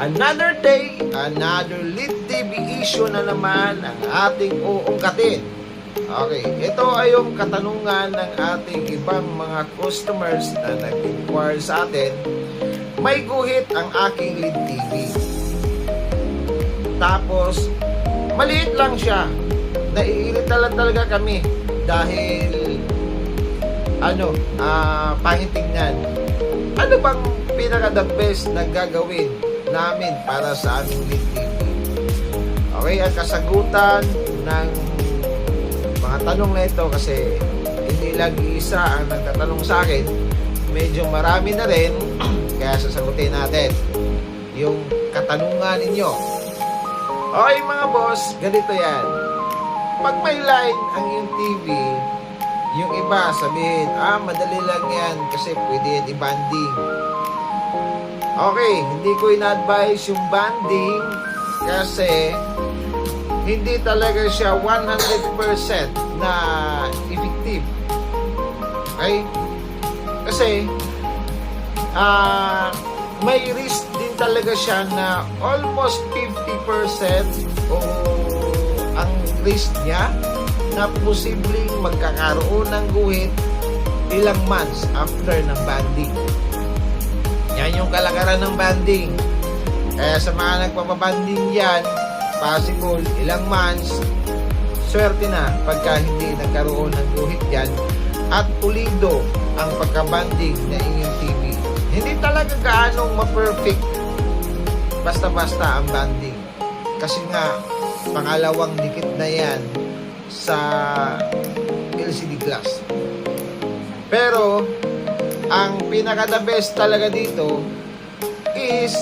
Another day, another lead TV issue na naman ang ating uungkatin. Okay, ito ay yung katanungan ng ating ibang mga customers na nag-inquire sa atin. May guhit ang aking lead TV. Tapos, maliit lang siya. Naiirita lang talaga kami dahil pangit tingnan. Ano bang pinaka-the best na gagawin namin para sa aming lead TV? Okay, ang kasagutan ng mga tanong na ito, kasi hindi lang isa ang nagtatanong sa akin, medyo marami na rin, kaya sasagutin natin yung katanungan ninyo. Okay mga boss, ganito yan. Pag may line ang yung TV, yung iba sabihin, madali lang yan kasi pwede yan i-banding. Okay, hindi ko ina-advise yung banding kasi hindi talaga siya 100% na effective. Okay? Kasi may risk din talaga siya na almost 50% o ang risk niya na posibleng magkakaroon ng guhit ilang months after ng banding. Yan yung kalakaran ng banding. Kaya sa mga nagpapabanding yan, possible ilang months, swerte na pagka hindi nagkaroon ng guhit yan at pulido ang pagkabanding na inyong TV. Hindi talaga gaanong ma-perfect basta-basta ang banding. Kasi nga, pangalawang dikit na yan sa LCD glass. Pero ang pinaka-the best talaga dito is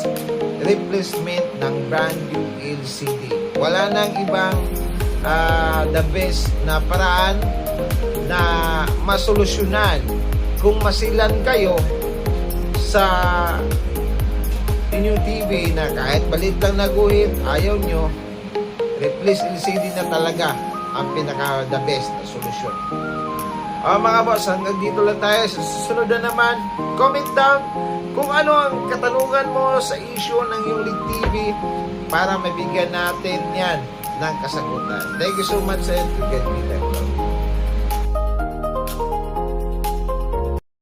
replacement ng brand new LCD. Wala nang ibang the best na paraan na masolusyonan kung masilan kayo sa inyong TV na kahit balit lang naguhit, ayaw nyo, replace LCD na talaga ang pinaka-the best na solusyon. Mga boss, hanggang dito lang tayo. Sa susunod na naman, comment down kung ano ang katanungan mo sa issue ng iyong lead TV para mabigyan natin yan ng kasagutan. Thank you so much and to get me back.